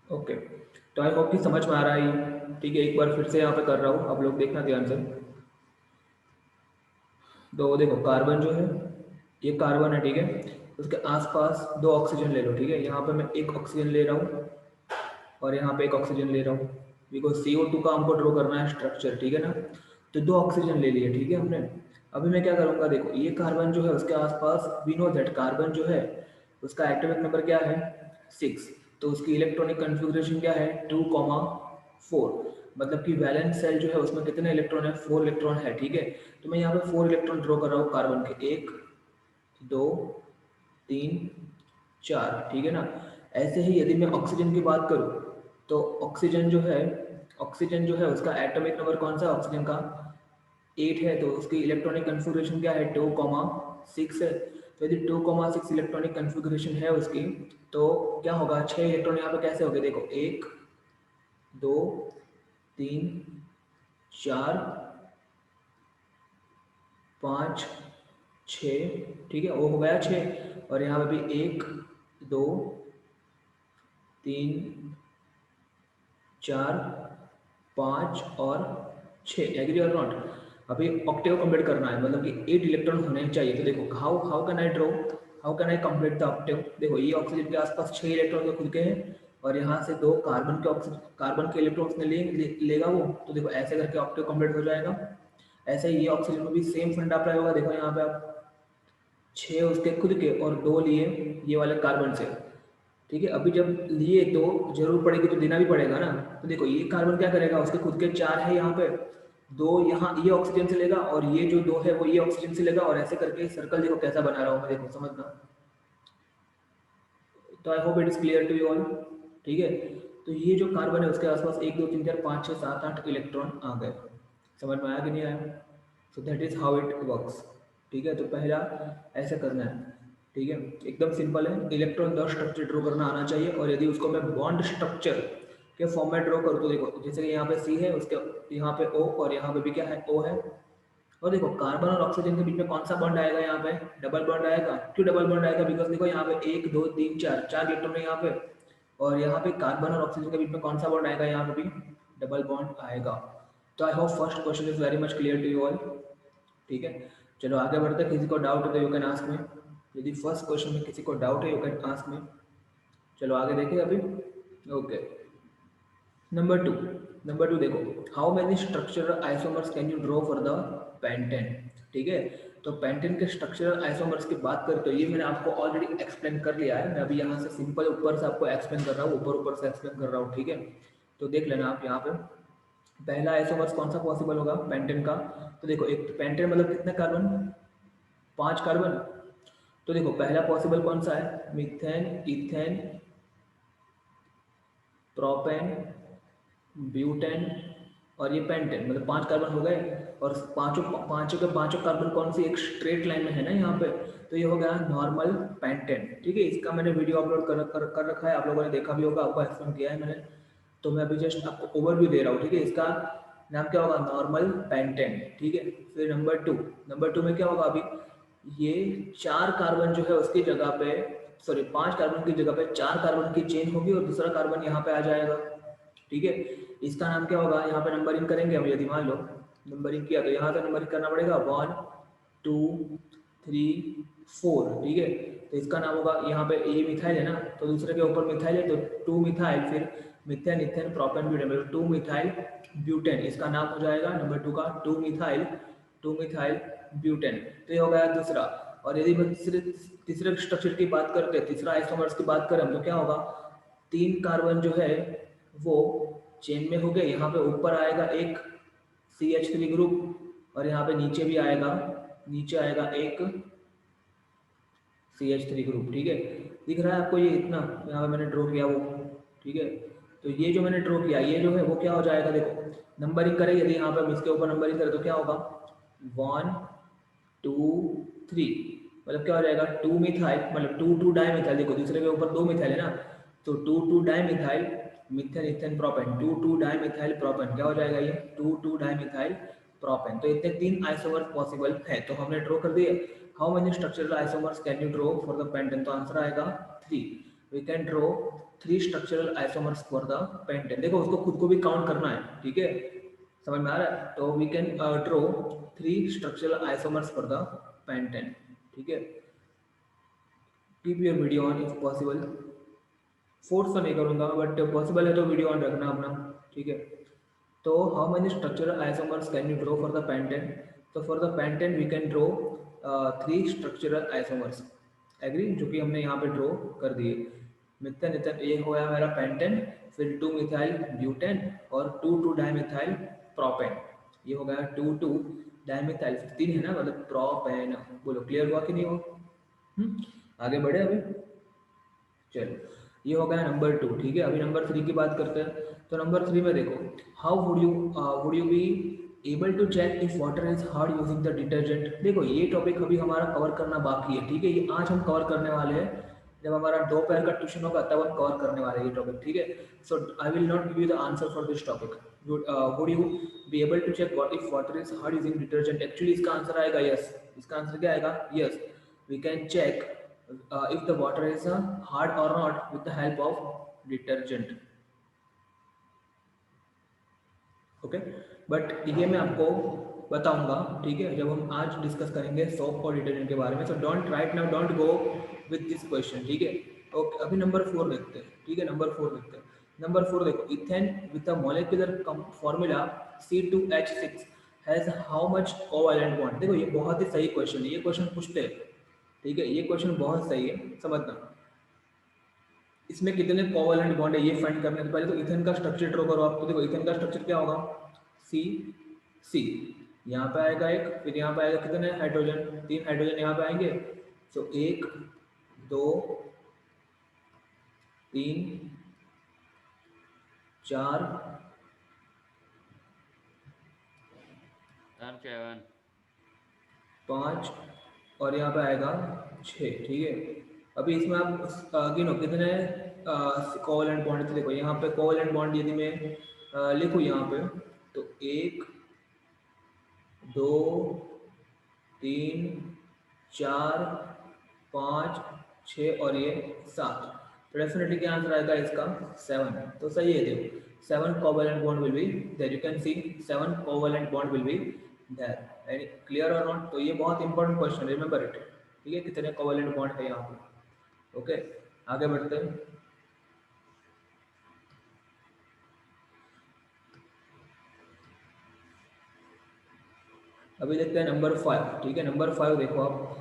Okay, तो I hope कि समझ में आ रहा है ये। ठीक है, एक बार फिर से यहाँ पे कर रहा हूँ, आप लोग देखना ध्यान से। तो देखो कार्बन जो है, ये कार्बन है, ठीक है। उसके आसपास दो ऑक्सीजन ले लो, ठीक है। यहाँ पे मैं एक ऑक्सीजन ले रहा हूँ और यहाँ पे एक ऑक्सीजन ले रहा हूँ, बिकॉज CO2 का हमको ड्रॉ करना है स्ट्रक्चर, ठीक है ना। तो दो ऑक्सीजन ले लिए, ठीक है हमने। अभी मैं क्या करूँगा, देखो ये कार्बन जो है उसके आसपास वी नो दैट कार्बन जो है उसका एटॉमिक नंबर क्या है, 6। तो उसकी इलेक्ट्रॉनिक कन्फिग्रेशन क्या है, 2,4। मतलब कि वैलेंस सेल जो है उसमें कितने इलेक्ट्रॉन है, 4 इलेक्ट्रॉन है, ठीक है। तो मैं यहाँ पे 4 इलेक्ट्रॉन ड्रॉ कर रहा हूँ कार्बन के, 1 2 3 4, ठीक है ना। ऐसे ही यदि मैं ऑक्सीजन की बात करूँ, तो ऑक्सीजन जो है उसका एटॉमिक नंबर कौन सा है ऑक्सीजन का, 8 है। तो उसकी इलेक्ट्रॉनिक कन्फिग्रेशन क्या है, 2,6 है। तो यदि 2,6 इलेक्ट्रॉनिक कन्फिग्रेशन है उसकी, तो क्या होगा, 6 इलेक्ट्रॉन यहाँ पे कैसे हो गए, देखो 1 2 3 4 5 6, ठीक है, वो हो गया 6। और यहाँ पे भी 1 2 3 4 5 और 6, एग्री और नॉट। अभी ऑक्टेव कंप्लीट करना है, मतलब कि 8 इलेक्ट्रॉन होने चाहिए। तो देखो how can I draw, how can I complete the Octave. देखो ये ऑक्सीजन के आसपास 6 इलेक्ट्रॉन तो खुद के हैं, और यहाँ से दो कार्बन के इलेक्ट्रॉन्स ने लेगा वो। तो देखो ऐसे करके ऑक्टेव कंप्लीट हो जाएगा। ऐसे ही ये ऑक्सीजन में भी सेम फंडा अप्लाई होगा। देखो यहाँ पे आप 6 उसके खुद के और 2 लिए ये वाले कार्बन से, ठीक है। अभी जब लिए तो जरूर पड़ेगी तो देना भी पड़ेगा ना। तो देखो ये कार्बन क्या करेगा, उसके खुद के 4 है यहाँ पे, 2 यहाँ ये ऑक्सीजन से लेगा और ये जो 2 है वो ये ऑक्सीजन से लेगा, और ऐसे करके सर्कल देखो कैसा बना रहा हूँ मैं, देखो समझना। तो I hope it is clear to you all, ठीक है। तो ये जो कार्बन है उसके आसपास 1 2 3 4 5 6 7 8 इलेक्ट्रॉन आ गए। समझ में आया कि नहीं आया। So that is how it works, ठीक है। तो पहला ऐसे करना है, ठीक है, एकदम सिंपल है। इलेक्ट्रॉन द स्ट्रक्चर ड्रॉ करना आना चाहिए, और यदि उसको मैं बॉन्ड स्ट्रक्चर के फॉर्म में ड्रॉ करूँ, तो देखो जैसे कि यहाँ पे C है, उसके यहाँ पे O, और यहाँ पे भी क्या है, O है। और देखो कार्बन और ऑक्सीजन के बीच में कौन सा बॉन्ड आएगा, यहाँ पे डबल बॉन्ड आएगा। क्यों डबल बॉन्ड आएगा, बिकॉज देखो यहाँ पे 1 2 3 4 4 इलेक्ट्रॉन है यहाँ पे, और यहाँ पे कार्बन और ऑक्सीजन के बीच में कौन सा बॉन्ड आएगा, यहाँ पे भी डबल बॉन्ड आएगा। तो I hope first question is very much clear to you all, ठीक है। चलो आगे बढ़ते हैं। किसी को डाउट है तो यू कैन आस्क में। यदि फर्स्ट क्वेश्चन में किसी को डाउट है यू कैन आस्क में। चलो आगे देखिए अभी। ओके, नंबर टू देखो, how many structural isomers can you draw for the pentane, ठीक है। तो पेंटेन के स्ट्रक्चरल आइसोमर्स की बात करें तो ये मैंने आपको ऑलरेडी एक्सप्लेन कर लिया है। मैं अभी यहाँ से सिंपल ऊपर से आपको एक्सप्लेन कर रहा हूँ, ऊपर से एक्सप्लेन कर रहा हूँ, ठीक है। तो देख लेना आप यहाँ पे, पहला आइसोमर्स कौन सा पॉसिबल होगा पेंटेन का। तो देखो एक पेंटेन मतलब कितने कार्बन, 5 कार्बन। तो देखो पहला पॉसिबल कौन सा है, मीथेन इथेन प्रोपेन ब्यूटेन और ये पेंटेन, मतलब 5 कार्बन हो गए। और पांचों कार्बन कौन सी एक स्ट्रेट लाइन में है ना यहाँ पे। तो ये हो गया नॉर्मल पेंटेन, ठीक है। इसका मैंने वीडियो अपलोड कर रखा है, आप लोगों ने देखा भी होगा, आपको एक्सप्लेन किया है मैंने। तो मैं अभी जस्ट आपको ओवरव्यू दे रहा हूँ, ठीक है। इसका नाम क्या होगा, नॉर्मल पेंटेन, ठीक है। फिर नंबर टू में क्या होगा, अभी ये 4 कार्बन जो है उसकी जगह पे, सॉरी 5 कार्बन की जगह पे 4 कार्बन की चेन होगी, और दूसरा कार्बन यहाँ पे आ जाएगा, ठीक है। इसका नाम क्या होगा, यहाँ पे नंबरिंग करेंगे हम। यदि मान लो नंबरिंग किया तो यहाँ से नंबरिंग करना पड़ेगा 1 2 3 4, ठीक है। तो इसका नाम होगा, यहाँ पे ये मिथाइल है ना, तो दूसरे के ऊपर मिथाइल है तो 2 मिथाइल, फिर मिथेन इथेन प्रोपेन ब्यूटेन, मतलब 2 मिथाइल ब्यूटेन इसका नाम हो जाएगा नंबर 2 का, 2 मिथाइल ब्यूटेन। तो ये हो गया दूसरा। और यदि मैं तीसरे स्ट्रक्चर की बात करते हैं, तीसरा आइसोमर्स की बात करें तो क्या होगा, 3 कार्बन जो है वो चेन में हो गए। यहाँ पे ऊपर आएगा एक CH3 ग्रुप, और यहाँ पे नीचे भी आएगा, नीचे आएगा एक CH3 ग्रुप, ठीक है। दिख रहा है आपको ये इतना, यहाँ पे मैंने ड्रॉ किया वो, ठीक है। तो ये जो मैंने ड्रॉ किया ये जो है वो क्या हो जाएगा, देखो नंबरिंग करें यदि यहाँ पे हम इसके ऊपर नंबरिंग करें तो क्या होगा, 1 2 3, मतलब क्या हो जाएगा 2 मिथाइल, मतलब 2 डाई मिथाइल। देखो दूसरे के ऊपर 2 मिथाइल है ना, तो 2 di methyl methane ethane propane, 2 di methyl propane, क्या हो जाएगा ये 2 डाई मिथाइल प्रोपेन। तो इतने 3 आइसोमर्स पॉसिबल है, तो हमने ड्रॉ कर दिए। How many structural isomers can you draw for the pentane, तो आंसर आएगा 3। We can draw 3 structural isomers for the pentane. देखो उसको खुद को भी काउंट करना है, ठीक है, समझ में आ रहा है। तो we can draw 3 structural isomers for the pentane, ठीक है। Keep your video on if possible, force तो नहीं करूँगा बट पॉसिबल है तो वीडियो ऑन रखना अपना, ठीक है। तो how many structural isomers can you draw for the pentane? तो for the pentane we can draw 3 structural isomers, agree, जो कि हमने यहाँ पे ड्रॉ कर दिए। मिथेन इथेन, ये हो गया मेरा पेंटेन, फिर 2 मिथाइल ब्यूटेन और 2 डाइमिथाइल प्रोपेन, ये हो गया 2 डाइमिथाइल, 3 है ना, मतलब प्रोपेन। बोलो क्लियर हुआ कि नहीं हुआ? आगे बढ़े अभी, चलो ये हो गया नंबर 2, ठीक है। अभी नंबर 3 की बात करते हैं। तो नंबर 3 में देखो, how would you be able to check if water is hard using the detergent. देखो ये टॉपिक अभी हमारा कवर करना बाकी है, ठीक है, ये आज हम कवर करने वाले हैं, जब हमारा दोपहर का ट्यूशन होगा तब हम कवर करने वाले हैं ये टॉपिक, ठीक है। So I will not give you the answer for this topic. Would you be able to check what if water is hard using detergent? Actually इसका आंसर आएगा यस। इसका आंसर क्या आएगा? Yes, we can check if the water is hard or not with the help of detergent, okay. But ये मैं आपको बताऊंगा, ठीक है, जब हम आज डिस्कस करेंगे सोप और डिटर्जेंट के बारे में। So don't write now, don't go with this question, ठीक है। ओके, अभी नंबर 4 देखते हैं, ठीक है, नंबर 4 देखते हैं। नंबर 4 देखो, ethane with the molecular formula C2H6 has how much covalent bond. देखो ये बहुत ही सही क्वेश्चन है, ये क्वेश्चन पूछते हैं, ठीक है, ये क्वेश्चन बहुत सही है, समझना। इसमें कितने कोवैलेंट बॉन्ड है ये फाइंड करने से पहले तो इथेन का स्ट्रक्चर ड्रॉ करो आप। तो देखो इथेन का स्ट्रक्चर क्या होगा? सी सी, यहाँ पे आएगा एक, फिर यहाँ पे आएगा कितने हाइड्रोजन, 3 हाइड्रोजन यहाँ पे आएंगे। सो 1 2 3 4 5 और यहाँ पे आएगा 6, ठीक है। अभी इसमें आप गिनो कितने कोवैलेंट बॉन्ड थे। देखो यहाँ पे कोवैलेंट बॉन्ड यदि मैं लिखूँ यहाँ पे, तो 1 2 3 4 5 6 और ये 7, तो डेफिनेटली क्या आंसर आएगा इसका? 7। तो सही है, देखो 7 covalent bond will be there, you can see 7 covalent bond will be there, any clear और नॉट? तो ये बहुत इंपॉर्टेंट क्वेश्चन, रिमेंबर इट, ठीक है, कितने कोवैलेंट बॉन्ड है यहाँ पे, ओके। आगे बढ़ते हैं। अभी देखते हैं नंबर 5, ठीक है। नंबर 5 देखो आप,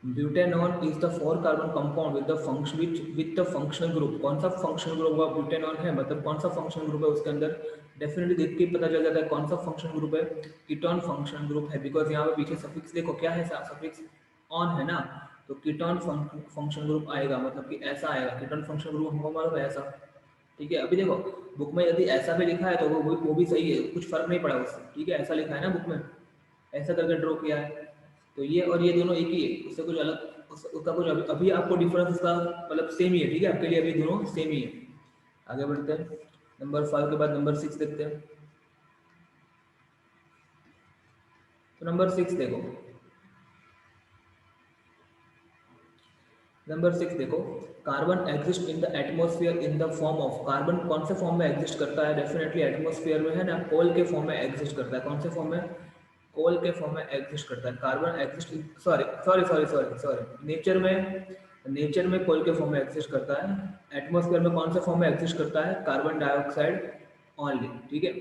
butanone is the 4 carbon compound with the function with the functional group. कौन सा फंक्शनल ग्रुप का ब्यूटेनॉन है, मतलब कौन सा फंक्शनल ग्रुप है उसके अंदर? डेफिनेटली देख के पता चल जाता है कौन सा फंक्शनल ग्रुप है। कीटोन फंक्शनल ग्रुप है, बिकॉज यहाँ पे पीछे सफिक्स देखो क्या है, सफिक्स ऑन है ना, तो कीटोन फंक्शनल ग्रुप आएगा, मतलब कि ऐसा आएगा। कीटोन फंक्शनल ग्रुप हमको मालूम है ऐसा, ठीक है। अभी देखो बुक में यदि ऐसा भी लिखा है तो वो भी सही है, कुछ फर्क नहीं पड़ा उससे, ठीक है, ऐसा लिखा है ना बुक में, ऐसा करके ड्रॉ किया है, तो ये और ये दोनों एक ही है, उससे कुछ अलग उसका कुछ अभी आपको डिफरेंस उसका मतलब सेम ही है, ठीक है, आपके लिए अभी दोनों सेम ही है। आगे बढ़ते हैं, नंबर 5 के बाद नंबर 6 देखते हैं। तो नंबर 6 देखो, नंबर 6 देखो, carbon exist in the atmosphere in the form of. Carbon कौन से फॉर्म में एग्जिस्ट करता है? डेफिनेटली एटमोस्फियर में है ना, कोल के फॉर्म में एग्जिस्ट करता है। कौन से फॉर्म में? कोल के फॉर्म में एग्जिस्ट करता है। Carbon exist sorry sorry sorry sorry sorry nature में कोल के फॉर्म में एग्जिस्ट करता है। एटमोस्फियर में कौन से फॉर्म में एग्जिस्ट करता है? कार्बन डाइऑक्साइड ओनली, ठीक है।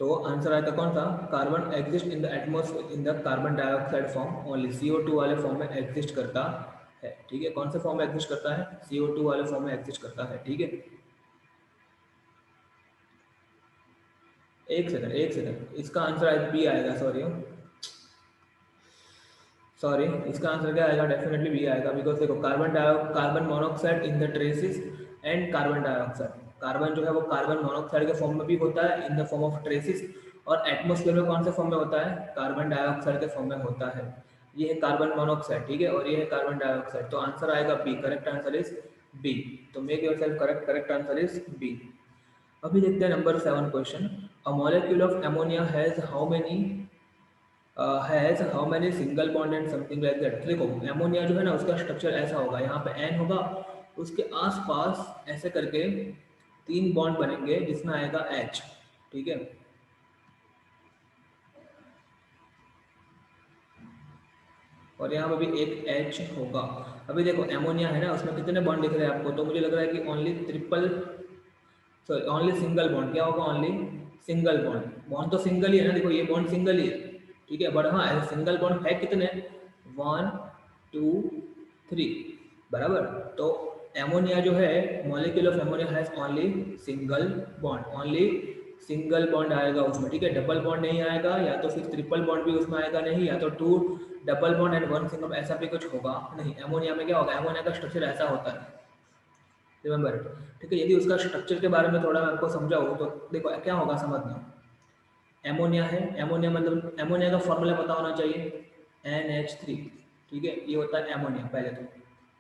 तो आंसर आएगा कौन सा? Carbon exist in the atmosphere in the carbon dioxide form only, CO2 वाले फॉर्म में एग्जिस्ट करता है, ठीक है। कौन से फॉर्म में एग्जिस्ट करता है? CO2 वाले फॉर्म में एग्जिस्ट करता है, ठीक है। एक सेकंड, इसका आंसर बी आएगा, सॉरी इसका आंसर क्या आएगा? डेफिनेटली बी आएगा, बिकॉज देखो carbon monoxide in the traces and carbon dioxide. Carbon जो है वो कार्बन मोनोऑक्साइड के फॉर्म में भी होता है in the form of traces, और एटमोस्फेयर में कौन से फॉर्म में होता है? कार्बन डाइऑक्साइड के फॉर्म में होता है। ये है कार्बन मोनोऑक्साइड, ठीक है, और ये है कार्बन डाइऑक्साइड। तो आंसर आएगा B, correct answer is B. तो make yourself correct, correct answer is B. अभी देखते हैं number 7 question. A molecule of ammonia has how many has how many single bond and something like that. देखो ammonia जो है ना उसका structure ऐसा होगा, यहाँ पे एन होगा, उसके आसपास ऐसे करके 3 बॉन्ड बनेंगे जिसमें आएगा एच, ठीक है। और यहाँ पे भी एक एच होगा। अभी देखो एमोनिया है ना, उसमें कितने बॉन्ड दिख रहे हैं आपको, तो मुझे लग रहा है कि only triple, sorry only single bond. क्या होगा? Only single bond. बॉन्ड तो सिंगल ही है ना, देखो ये बॉन्ड सिंगल ही है, ठीक है। बट हाँ ऐसे सिंगल बॉन्ड है कितने? 1 2 3, बराबर। तो एमोनिया जो है, molecule of ammonia has only single bond, only single bond आएगा उसमें, ठीक है। डबल बॉन्ड नहीं आएगा, या तो फिर ट्रिपल बॉन्ड भी उसमें आएगा नहीं, या तो 2 डबल बॉन्ड एंड 1 सिंगल, ऐसा भी कुछ होगा नहीं। एमोनिया में क्या होगा? एमोनिया का स्ट्रक्चर ऐसा होता है, रिमेंबर, ठीक है। यदि उसका स्ट्रक्चर के बारे में थोड़ा मैं आपको समझाऊँ तो देखो क्या होगा समझना। एमोनिया है, एमोनिया मतलब एमोनिया का फॉर्मूला पता होना चाहिए, NH3, ठीक है। ये होता है एमोनिया पहले तो,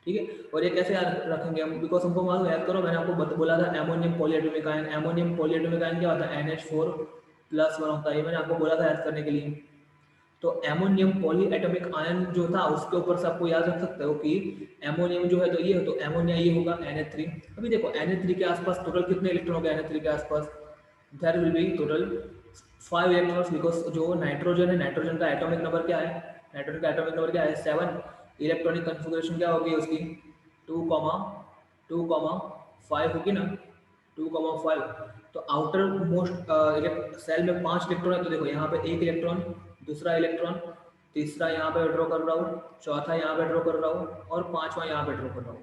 ठीक है। और ये कैसे याद रखेंगे हम, बिकॉज हमको मालूम, याद करो मैंने आपको बोला था ammonium polyatomic ion. Ammonium polyatomic ion क्या होता है? NH4+1 होता है, ये मैंने आपको बोला था याद करने के लिए। तो एमोनियम पॉली एटॉमिक आयन जो था उसके ऊपर से आपको याद रख सकते हो कि एमोनियम जो है तो ये, तो एमोनिया ये होगा Na3। अभी देखो Na3 के आसपास टोटल कितने इलेक्ट्रॉन हो गए? Na3 के आसपास there will be total 5 electrons, because जो नाइट्रोजन है, नाइट्रोजन का एटॉमिक नंबर क्या है? नाइट्रोजन का एटॉमिक नंबर क्या है? 7। इलेक्ट्रॉनिक कन्फिगरेशन क्या होगी उसकी? 2, 2,5 होगी ना, 2,5। तो आउटर मोस्ट सेल में 5 इलेक्ट्रॉन है, तो देखो यहाँ पे एक इलेक्ट्रॉन, दूसरा इलेक्ट्रॉन, तीसरा यहाँ पे ड्रॉ कर रहा हूँ, चौथा यहाँ पे ड्रॉ कर रहा हूँ, और पांचवा यहाँ पे ड्रॉ कर रहा हूँ।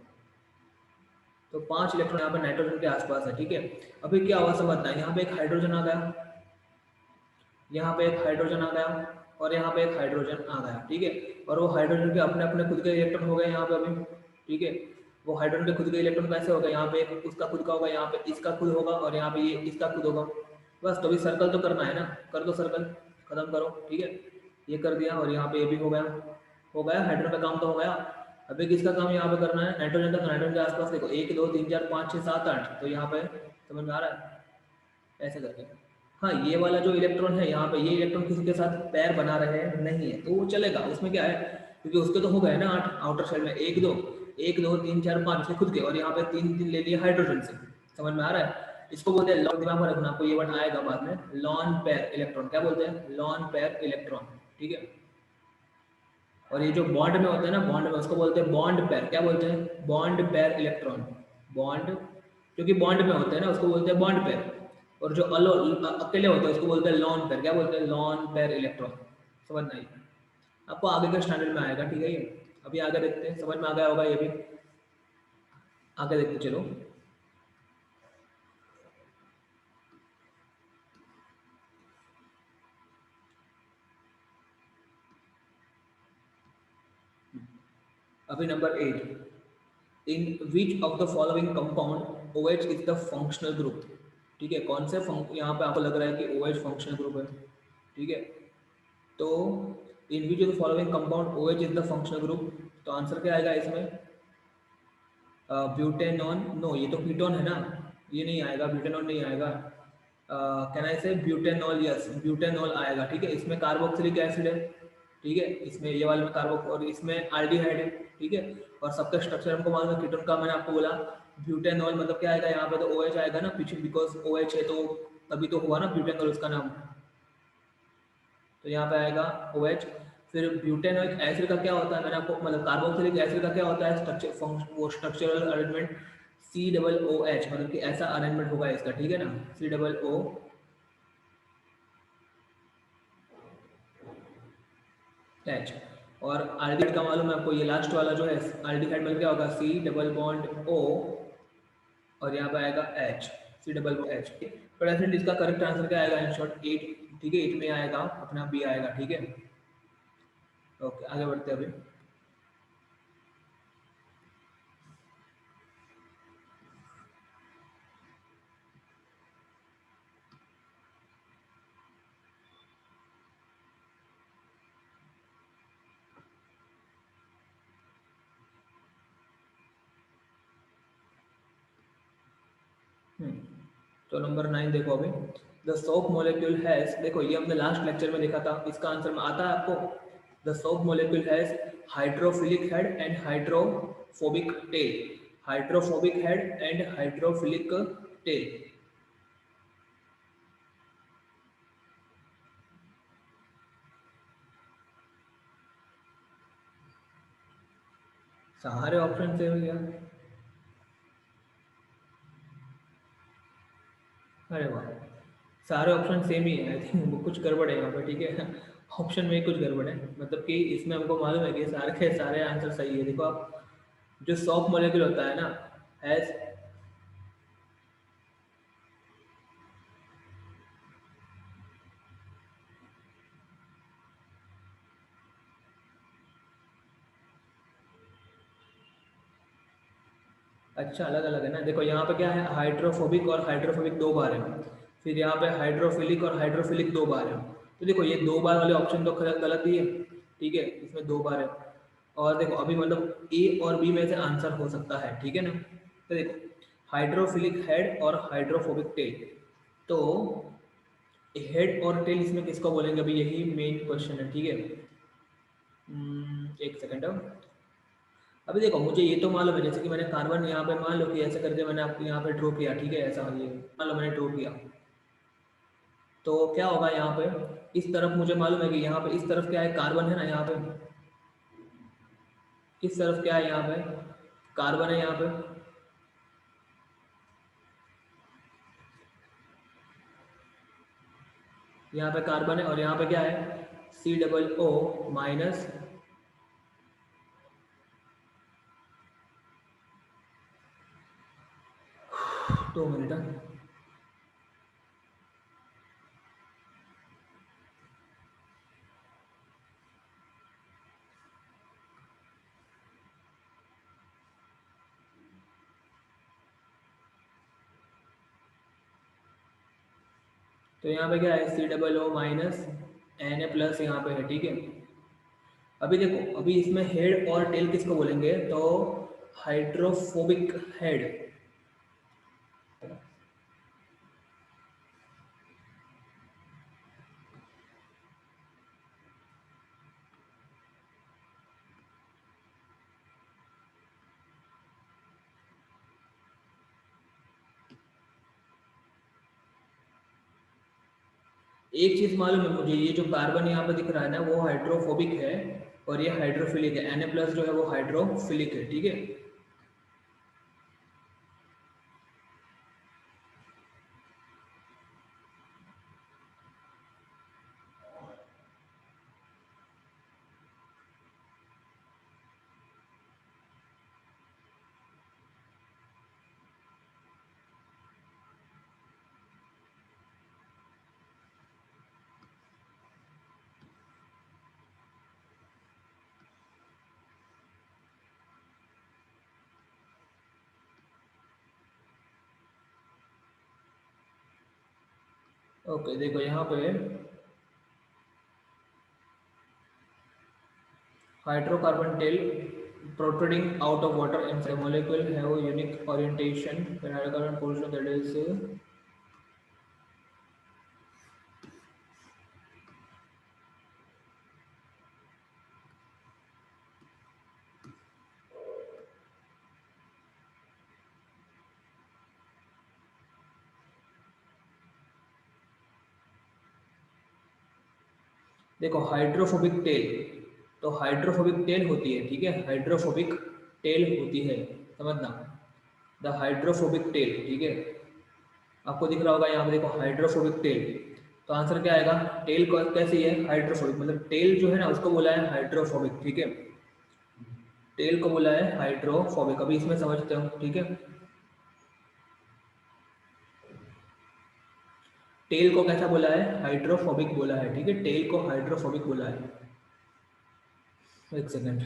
तो 5 इलेक्ट्रॉन यहाँ पे नाइट्रोजन के आसपास है, ठीक है। अभी क्या हुआ समझना है, यहाँ पे एक हाइड्रोजन आ गया, यहाँ पे एक हाइड्रोजन आ गया, और यहाँ पे एक हाइड्रोजन आ गया, ठीक है। और वो हाइड्रोजन के अपने अपने खुद के इलेक्ट्रॉन हो गए यहाँ पे अभी, ठीक है। वो हाइड्रोजन के खुद के इलेक्ट्रॉन कैसे होगा? यहाँ पे एक उसका खुद का होगा, यहाँ पे इसका खुद होगा, और यहाँ पे ये इसका खुद होगा। बस तो अभी सर्कल तो करना है ना, कर दो सर्कल, खत्म करो, ठीक है। ये कर दिया, और यहाँ पे ये भी हो गया, हो गया। हाइड्रोजन का काम तो हो गया। अभी किसका काम यहाँ पे करना है? नाइट्रोजन का। तो नाइट्रोजन के आसपास देखो 1 2 3 4 5 6 7 8, तो यहाँ पे समझ में आ रहा है ऐसे करके। हाँ ये वाला जो इलेक्ट्रॉन है यहाँ पे, ये इलेक्ट्रॉन किसी के साथ पैर बना रहे हैं नहीं है, तो वो चलेगा, उसमें क्या है, क्योंकि उसके तो हो गए ना 8 आउटर साइड में, 1 2 1 2 3 4 5 उसके खुद के, और यहाँ पे 3 3 ले लिए हाइड्रोजन से। समझ में आ रहा है? इसको बोलते हैं लॉन, दिमाग में रखना, आपको ये वर्ड आएगा बाद में, लॉन पेयर इलेक्ट्रॉन। क्या बोलते हैं? लॉन पेयर इलेक्ट्रॉन, ठीक है। और ये जो बॉन्ड में होता है ना, बॉन्ड में, उसको बोलते हैं बॉन्ड पेयर। क्या बोलते हैं? Bond pair electron. बॉन्ड, क्योंकि बॉन्ड में होते हैं ना, उसको बोलते हैं बॉन्ड पेयर। और जो अकेले होते हैं उसको बोलते हैं लॉन पेयर। क्या बोलते हैं? Lone pair electron. समझना ही, आपको आगे के स्टैंडर्ड में आएगा, ठीक है। ये अभी आगे देखते हैं, समझ में आ गया होगा ये भी, आगे देखते चलो। अभी number 8, in which of the following compound OH is the functional group. ठीक है, कौन से यहाँ पे आपको लग रहा है कि OH फंक्शनल ग्रुप है, ठीक है। तो in which of the following compound OH is the functional group, तो आंसर क्या आएगा इसमें? ब्यूटेनॉन, नो ये तो कीटोन है ना, ये नहीं आएगा, ब्यूटेनॉन नहीं आएगा। कैन आई से ब्यूटेनॉल? यस ब्यूटेनॉल आएगा, ठीक है। इसमें कार्बोक्सिलिक एसिड है, ठीक है, इसमें ये वाले में कार्बो, और इसमें आल्डिहाइड है, ठीक है। और सबका स्ट्रक्चर हमको मालूम है कीटोन का, मैंने आपको बोला ब्यूटेनॉल मतलब क्या आएगा यहाँ पे, तो OH आएगा ना पीछे, बिकॉज OH है तो तभी तो हुआ ना ब्यूटेनॉल उसका नाम, तो यहाँ पे आएगा OH। फिर ब्यूटेनोइक एसिड का क्या होता है, मैंने आपको मतलब कार्बोक्सिलिक एसिड का क्या होता है स्ट्रक्चर, वो स्ट्रक्चरल अरेंजमेंट COOH, मतलब कि ऐसा अरेंजमेंट होगा इसका, ठीक है ना, COOH। और आल्डिहाइड का मालूम है आपको, ये लास्ट वाला जो है आल्डिहाइड मतलब क्या होगा, C डबल बॉन्ड O, और यहाँ पे आएगा H, C double bond H। Present इसका करेक्ट आंसर क्या आएगा इन शॉर्ट? 8, ठीक है, 8 में आएगा अपना B आएगा, ठीक है। ओके आगे बढ़ते हैं अभी। तो नंबर 9 देखो अभी, द सोप मोलिक्यूल हैज, देखो ये हमने लास्ट लेक्चर में देखा था, इसका आंसर में आता है आपको। The soap molecule has hydrophilic head and hydrophobic tail, hydrophobic head and hydrophilic tail. सारे ऑप्शन से हो गया। अरे वाह, सारे ऑप्शन सेम ही है। आई थिंक कुछ गड़बड़ है यहाँ पे, ठीक है। ऑप्शन में ही कुछ गड़बड़ है, मतलब कि इसमें हमको मालूम है कि सारे के सारे आंसर सही है। देखो आप, जो सॉफ्ट मॉलिक्यूल होता है ना, हैज, अच्छा अलग अलग है ना। देखो यहाँ पे क्या है, हाइड्रोफोबिक और हाइड्रोफोबिक दो बार है, फिर यहाँ पे हाइड्रोफिलिक और हाइड्रोफिलिक दो बार है। तो देखो ये दो बार वाले ऑप्शन तो गलत ही है, ठीक है, इसमें दो बार है। और देखो अभी मतलब ए और बी में से आंसर हो सकता है, ठीक है ना। तो देखो हाइड्रोफिलिक हेड और हाइड्रोफोबिक टेल, तो हेड और टेल इसमें किसको बोलेंगे, अभी यही मेन क्वेश्चन है, ठीक है। एक सेकेंड। अभी देखो मुझे ये तो मालूम है, जैसे कि मैंने कार्बन यहाँ पे मान लो कि ऐसे करके मैंने आपको यहाँ पे ड्रॉ किया, ठीक है, ऐसा ये मान लो मैंने ड्रॉ किया, तो क्या होगा यहाँ पे, इस तरफ मुझे मालूम है कि यहाँ पे इस तरफ क्या है, कार्बन है ना, यहाँ पे इस तरफ क्या है, यहाँ पे कार्बन है, यहाँ पे कार्बन है, और यहाँ पे क्या है, COO माइनस, 2 मिनट। तो यहाँ पे क्या है, COO माइनस Na प्लस यहाँ पे है, ठीक है। अभी देखो, अभी इसमें हेड और टेल किसको बोलेंगे, तो हाइड्रोफोबिक हेड। एक चीज मालूम है मुझे, ये जो कार्बन यहाँ पे दिख रहा है ना, वो हाइड्रोफोबिक है, और ये हाइड्रोफिलिक है। Na प्लस जो है वो हाइड्रोफिलिक है, ठीक है। ओके देखो यहाँ पे hydrocarbon tail protruding out of water inside a molecule have a unique orientation when hydrocarbon portion that is देखो हाइड्रोफोबिक टेल, तो हाइड्रोफोबिक टेल होती है, ठीक है, हाइड्रोफोबिक टेल होती है, समझना, द हाइड्रोफोबिक टेल, ठीक है। आपको दिख रहा होगा यहाँ पे, देखो हाइड्रोफोबिक टेल, तो आंसर क्या आएगा, टेल कैसी है, हाइड्रोफोबिक, मतलब टेल जो है ना उसको बोला है हाइड्रोफोबिक, ठीक है, टेल को बोला है हाइड्रोफोबिक। अभी इसमें समझते हो, ठीक है। टेल को कैसा बोला है, हाइड्रोफोबिक बोला है, ठीक है, टेल को हाइड्रोफोबिक बोला है। एक सेकेंड।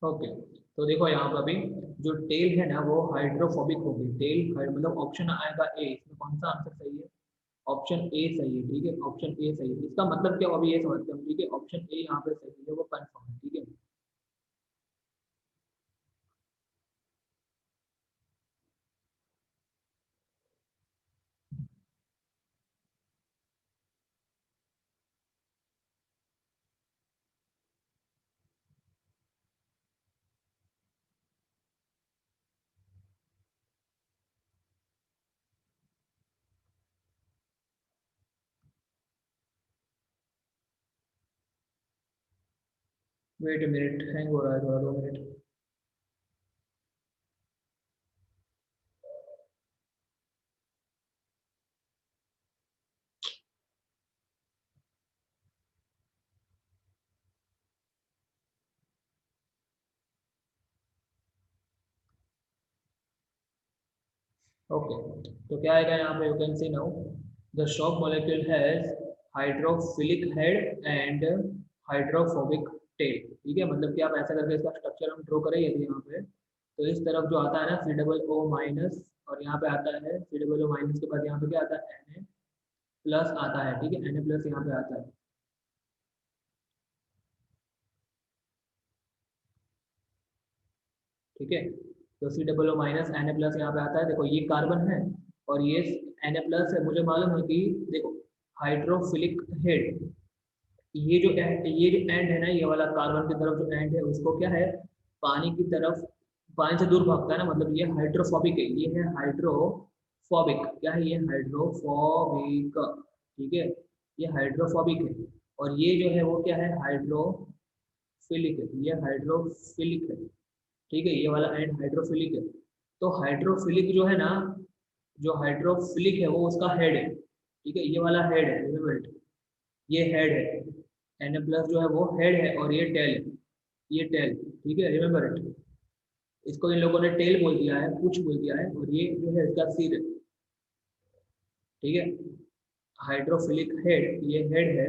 ओके, तो देखो यहाँ पर अभी जो टेल है ना वो हाइड्रोफोबिक होगी। टेल मतलब ऑप्शन आएगा ए, इसमें कौन सा आंसर सही है? ऑप्शन ए सही है, ठीक है, ऑप्शन ए सही है। इसका मतलब क्या हुआ अभी ये समझते हैं, ठीक है, ऑप्शन ए यहाँ पे सही है, वो कंफर्म है, ठीक है। वेट मिनट, हैंग हो रहा है थोड़ा, 2 मिनट। ओके, तो क्या आएगा यहाँ पे? You can C now the shock molecule has hydrophilic head and hydrophobic tell, ठीक है। मतलब कि आप ऐसा करके इसका स्ट्रक्चर हम ड्रॉ करें यदि यहाँ पे, तो इस तरफ जो आता है ना सी डबल ओ माइनस, और यहाँ पे आता है सी डबल ओ माइनस के बाद यहाँ पे क्या आता है? एन ए प्लस आता है, ठीक है, एन ए प्लस यहाँ पे आता है, ठीक है। तो C double O minus N A plus यहाँ पे आता है, देखो ये कार्बन है और ये एन ए प्लस है। मुझे मालूम है कि देखो हाइड्रोफिलिक हेड, ये जो एंड है ना, ये वाला कार्बन की तरफ जो एंड है उसको क्या है? पानी की तरफ, पानी से दूर भागता है ना, मतलब ये हाइड्रोफोबिक है, ये है हाइड्रोफोबिक। क्या है ये? हाइड्रोफोबिक, ठीक है, ये हाइड्रोफोबिक है। और ये जो है वो क्या है? हाइड्रोफिलिक है, ये हाइड्रोफिलिक है, ठीक है, ये वाला एंड हाइड्रोफिलिक है। तो हाइड्रोफिलिक जो है ना, जो हाइड्रोफिलिक है वो उसका हेड है, ठीक है, ये वाला हेड है, रिमेंबर इट, ये हेड है। एन प्लस जो है वो हेड है और ये टेल है, ये टेल, ठीक है, रिमेंबर इट। इसको इन लोगों ने टेल बोल दिया है, कुछ बोल दिया है, और ये जो है इसका सिर है, ठीक है। हाइड्रोफिलिक हेड, ये हेड है,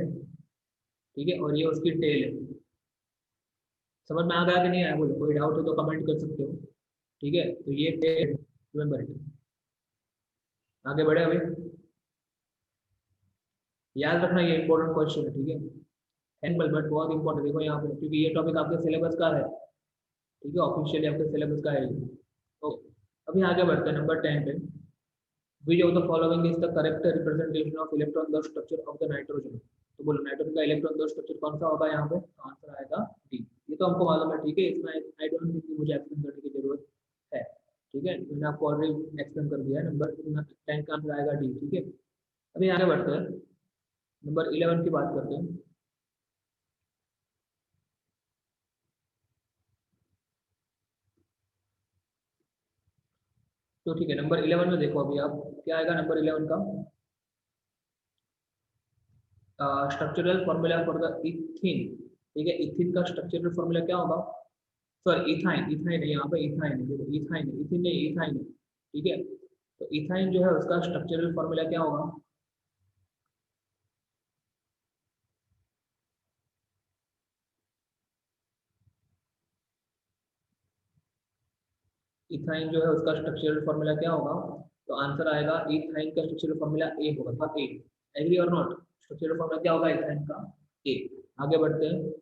ठीक है, और ये उसकी टेल है। समझ में आ गया कि नहीं आया? बोलो, कोई डाउट है तो कमेंट कर सकते हो, ठीक है। तो ये टेल, रिमेंबर इट। आगे बढ़े अभी, याद रखना ये इंपॉर्टेंट क्वेश्चन है, ठीक है। एनिमल बट बहुत इंपॉर्टेंट, देखो यहाँ पे, क्योंकि ये टॉपिक आपके सिलेबस का है, ठीक है, ऑफिशियली आपके सिलेबस का है ये। तो अभी आगे बढ़ते हैं नंबर 10 पे। विच of the following is the correct representation of electron the structure of the nitrogen? तो बोलो नाइट्रोजन का इलेक्ट्रॉन द स्ट्रक्चर कौन सा होगा यहाँ पे? तो आंसर आएगा डी। ये तो हमको मालूम है, ठीक है, इसमें आई डोंट थिंक मुझे एक्सप्लेन करने की जरूरत है, ठीक है, मैंने आपको ऑलरेडी एक्सप्लेन कर दिया है। नंबर 10 का आंसर आएगा डी, ठीक है। अभी आगे बढ़ते हैं, नंबर 11 की बात करते हैं। तो ठीक है, नंबर 11 में देखो अभी आप, क्या आएगा नंबर 11 का? स्ट्रक्चरल फॉर्मूला फॉर द इथिन, ठीक है, इथिन का स्ट्रक्चरल फॉर्मूला क्या होगा? सॉरी, इथाइन, इथाइन है यहाँ पे, इथाइन है, देखो इथाइन है, इथिन नहीं, इथाइन है, ठीक है। तो इथाइन जो है उसका स्ट्रक्चरल फॉर्मूला क्या होगा? इथाइन जो है उसका स्ट्रक्चरल फॉर्मूला क्या होगा? तो आंसर आएगा इथाइन का स्ट्रक्चरल फॉर्मूला ए होगा, था ए। एग्री और नॉट? स्ट्रक्चरल फॉर्मूला क्या होगा इथाइन का? ए। आगे बढ़ते हैं।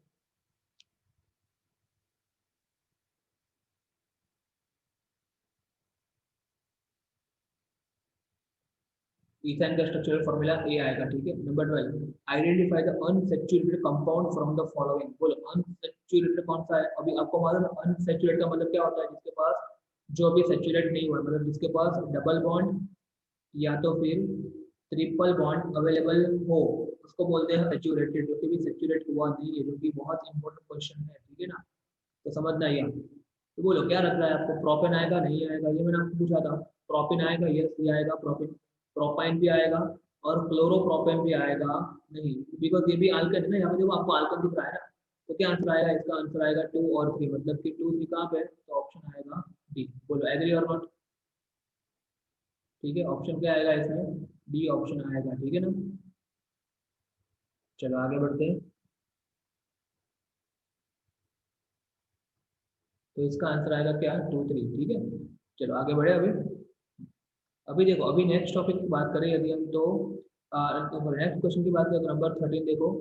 इथेन का स्ट्रक्चरल फॉर्मूला ए आएगा, ठीक है। Number 12, identify the unsaturated compound from the following. बोलो अनसैचुरेटेड कौन सा है? अभी आपको मालूम है अनसैचुरेटेड का मतलब क्या होता है? जिसके पास, जो अभी सैचुरेट नहीं हुआ है, मतलब जिसके पास डबल बॉन्ड या तो फिर ट्रिपल बॉन्ड अवेलेबल हो, उसको बोलते हैं सैचुरेटेड। जो कि भी सैचुरेट हुआ नहीं है, जो कि बहुत इंपॉर्टेंट क्वेश्चन है, ठीक है ना, तो समझना ही आप। तो बोलो क्या लग रहा है आपको? प्रोपेन आएगा, नहीं आएगा? ये मैंने आपको पूछा था। प्रोपेन आएगा, यस ये आएगा प्रोपेन। प्रोपाइन भी आएगा और क्लोरोप्रोपेन भी आएगा, नहीं, बिकॉज ये भी आल्कन है ना, यहाँ पे देखो आपको आल्कन दिख रहा है ना। तो क्या आंसर आएगा? इसका आंसर आएगा 2 और 3, मतलब कि 2 3 कहाँ पे है? तो ऑप्शन आएगा डी। बोलो एग्री और नॉट? ठीक है, ऑप्शन क्या आएगा इसमें? डी ऑप्शन आएगा, ठीक है ना। चलो आगे बढ़ते हैं। तो इसका आंसर आएगा क्या, 2 3। ठीक है, चलो आगे बढ़े। अभी अभी देखो, अभी नेक्स्ट टॉपिक की बात करें यदि हम, तो नेक्स्ट क्वेश्चन की बात करें, नंबर 13 देखो।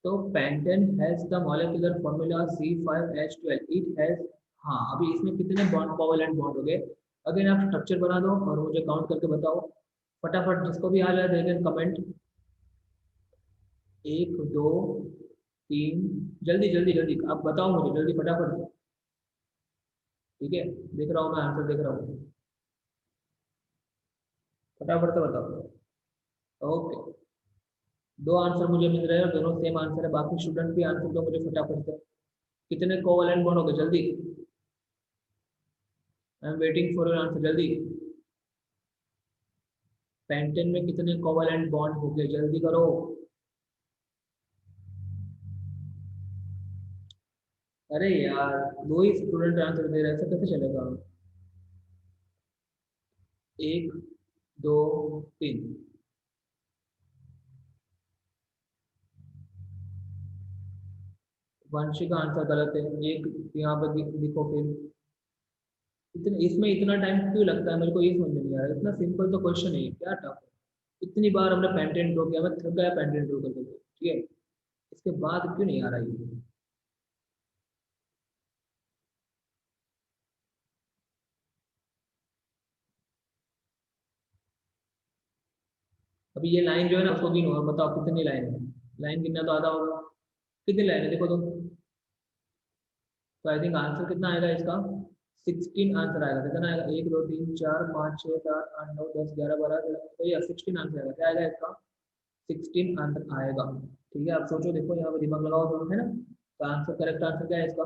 तो pentane has the molecular formula C5H12, it has, हाँ अभी इसमें कितने बॉन्ड, कोवैलेंट बॉन्ड हो गए। अगर आप स्ट्रक्चर बना दो और मुझे काउंट करके बताओ फटाफट, जिसको भी आ जाए दे दें कमेंट। 1 2 3, जल्दी जल्दी जल्दी आप बताओ मुझे, जल्दी फटाफट से। ठीक है, देख रहा हूँ मैं, आंसर देख रहा हूँ, फटाफट से बताओ। ओके, दो आंसर मुझे मिल रहे हैं, दोनों सेम आंसर है। बाकी स्टूडेंट भी आंसर दो मुझे फटाफट से। कितने कोवैलेंट बॉन्ड हो गए, जल्दी, I am waiting for your answer, जल्दी। पेंटेन में कितने कोवैलेंट बॉन्ड हो गए, जल्दी करो। अरे यार, दो ही स्टूडेंट आंसर दे रहे हैं, ऐसा कैसे चलेगा। 1 2 3। वंशी का आंसर गलत है, एक यहाँ पर लिखो फिर। इतने इसमें इतना टाइम क्यों लगता है, मेरे को ये समझ में नहीं आ रहा। इतना सिंपल तो क्वेश्चन है, क्या टफ है। इतनी बार हमने पेंटेन ड्रॉ किया, मैं थक गया पेंटेन ड्रॉ करके, ठीक है, इसके बाद क्यों नहीं आ रहा ये। अभी ये लाइन जो है ना, उसको गिनो और बताओ कितनी लाइन है। लाइन गिनना तो आधा होगा, कितनी लाइन है देखो तो। तो आई थिंक आंसर कितना आएगा इसका, 16 आंसर आएगा। कितना आएगा, 1 2 3 4 5 6 7 8 9 10 11 12 तो ये 16 आंसर आएगा। क्या आएगा इसका, 16 आंसर आएगा। ठीक है, आप सोचो, देखो यहाँ पे दिमाग लगाओ तो, है ना। तो आंसर, करेक्ट आंसर क्या है इसका,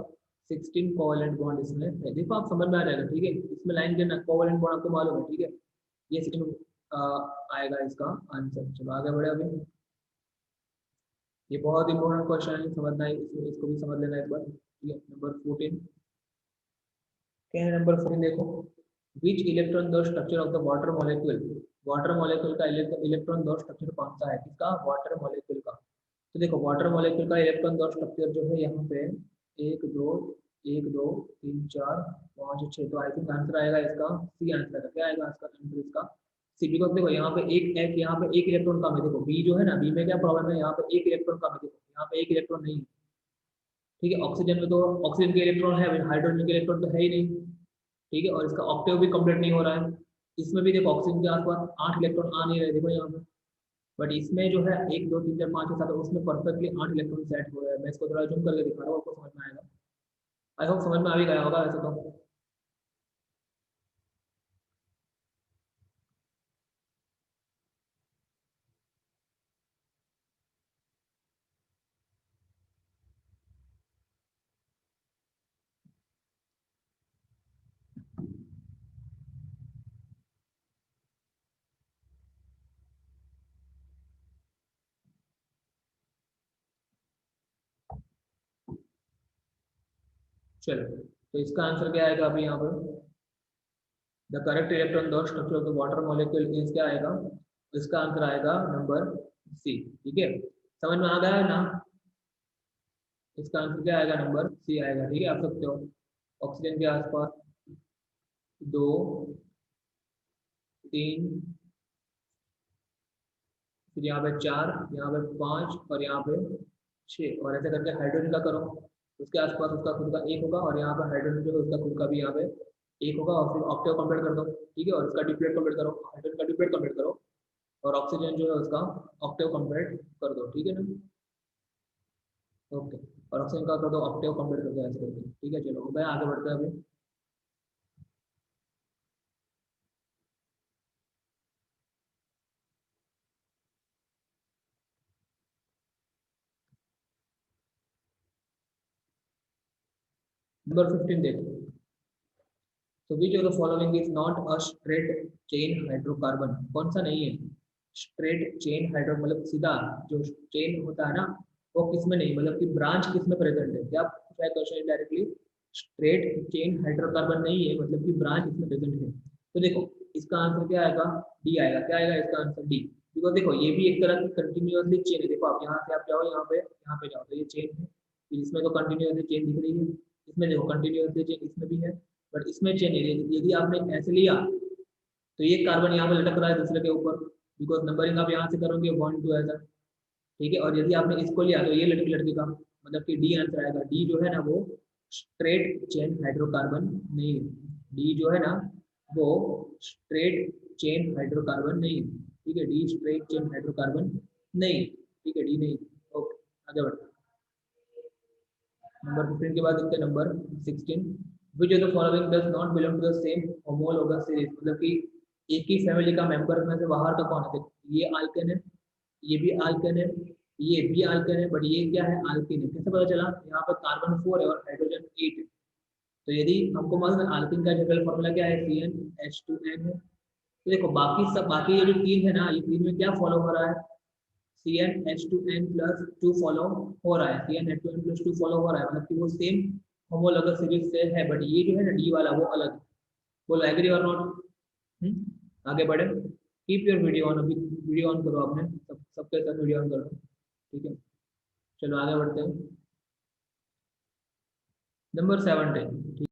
16 कोवैलेंट बॉन्ड इसमें है। देखो आप समझ में आ जाएगा। ठीक है, इसमें लाइन गिनना, कोवैलेंट बॉन्ड आपको मालूम है। ठीक है, ये 16 आएगा इसका आंसर। चलो आगे बढ़े अभी। ये बहुत इंपॉर्टेंट क्वेश्चन है, समझना है, इसको भी समझ लेना एक बार। ठीक है, नंबर 14 क्या है, नंबर 14 देखो। विच इलेक्ट्रॉन दो structure of the water molecule, water molecule का इलेक्ट्रॉन दो स्ट्रक्चर कौन सा है, किसका, वाटर मॉलिक्यूल का। तो देखो वाटर मॉलिक्यूल का इलेक्ट्रॉन दो स्ट्रक्चर जो है यहाँ पे, एक दो, एक दो तीन चार पाँच छः। तो आई थिंक आंसर आएगा इसका सी आंसर है। क्या आएगा इसका आंसर इसका, सी। बिकॉज देखो यहाँ पे एक यहाँ पे एक इलेक्ट्रॉन कम है। देखो बी जो है ना, बी में क्या प्रॉब्लम है, यहाँ पे एक इलेक्ट्रॉन कम है। देखो यहाँ पे एक इलेक्ट्रॉन नहीं है। ठीक है, ऑक्सीजन में तो ऑक्सीजन के इलेक्ट्रॉन है, हाइड्रोजन के इलेक्ट्रॉन तो है ही नहीं। ठीक है, और इसका ऑक्टेव भी कंप्लीट नहीं हो रहा है। इसमें भी देखो ऑक्सीजन के आसपास 8 इलेक्ट्रॉन आ नहीं रहे, देखो यहाँ पे। बट इसमें जो है 1 2 3 4 5 6 7, उसमें परफेक्टली 8 इलेक्ट्रॉन सेट हो रहे हैं। मैं इसको थोड़ा जूम करके दिखा रहा हूँ, आपको समझ में आएगा। आई होप समझ में आ भी गया होगा वैसे तो। चलो, तो इसका आंसर क्या आएगा अभी यहाँ पर, the correct electron dot structure of the water molecule is, क्या आएगा, इसका आंसर आएगा नंबर सी। ठीक है, समझ में आ गया है ना। इसका आंसर क्या आएगा, नंबर सी आएगा। ठीक है, आप सकते हो ऑक्सीजन के आसपास 2 3, फिर यहाँ पे 4, यहाँ पे 5 और यहाँ पे 6, और ऐसे करके हाइड्रोजन का करो। उसके आसपास उसका खुद का एक होगा, और यहाँ पे हाइड्रोजन जो है उसका खुद का भी यहाँ पे एक होगा, और फिर ऑक्टेव कंप्लीट कर दो। ठीक है, और इसका डिप्लेट कंप्लीट करो, हाइड्रोजन का डिप्लेट कंप्लीट करो, और ऑक्सीजन जो है उसका ऑक्टेव कंप्लीट कर दो। ठीक है ना, ओके। और ऑक्सीजन का कर दो ऑक्टेव कंप्लीट कर दो, ऐसे करके। ठीक है, चलो मैं आगे बढ़ते हैं अभी। नंबर 15 देखो। तो विच of the following is not a straight chain hydrocarbon, कौन सा नहीं है स्ट्रेट चेन हाइड्रो, मतलब सीधा जो चेन होता है ना, वो किस में नहीं, मतलब कि ब्रांच किस में प्रेजेंट है। क्या पूछा है question directly, straight chain hydrocarbon नहीं है, मतलब कि ब्रांच इसमें प्रेजेंट है। तो देखो इसका आंसर क्या आएगा, डी आएगा। क्या आएगा इसका आंसर, डी। बिकॉज देखो ये भी एक तरह की कंटिन्यूअसली चेन है। देखो आप यहाँ से आप जाओ, यहाँ पे जाओ, तो ये चेन है, फिर इसमें तो कंटिन्यूअसली चेन दिख रही है। इसमें देखो कंटिन्यूअसली चेन इसमें भी है, बट इसमें चेन नहीं है। यदि आपने ऐसे लिया तो ये कार्बन यहाँ पे लटक रहा है दूसरे के ऊपर, बिकॉज नंबरिंग आप यहाँ से करोगे 1 2 ऐसा, ठीक है। और यदि आपने इसको लिया तो ये लड़की लड़केगा, मतलब कि डी आंसर आएगा। डी जो है ना वो स्ट्रेट चेन हाइड्रोकार्बन नहीं है। डी जो है ना वो स्ट्रेट चेन हाइड्रोकार्बन नहीं है, ठीक है। डी स्ट्रेट चेन हाइड्रोकार्बन नहीं, ठीक है, डी नहीं। ओके, आगे बढ़ते हैं। नंबर 15 के बाद देखते हैं number 16। Which of the following does not belong to the same homologous series, मतलब कि एक ही फैमिली का मेंबर में से बाहर का कौन है। ये अल्केन है, ये भी अल्केन है, ये भी अल्केन है, बट ये क्या है, अल्कीन है। कैसे पता चला, यहाँ पर कार्बन 4 है और हाइड्रोजन 8 है। तो यदि हमको मालूम है अल्कीन का जनरल फॉर्मूला क्या है, CnH2n है। तो देखो बाकी सब, बाकी ये जो तीन है ना, ये तीन में क्या फॉलो हो रहा है, CnH2n+2 फॉलो हो रहा है, CnH2n+2 फॉलो हो रहा है, मतलब कि वो सेम होमोलोगस सीरीज से है, बट ये जो है ना डी वाला वो अलग है। बोलो एग्री और नॉट। आगे बढ़े। कीप योर वीडियो ऑन, अभी वीडियो ऑन करो आपने, सबके साथ वीडियो ऑन करो, ठीक है। चलो आगे बढ़ते हैं। नंबर 17।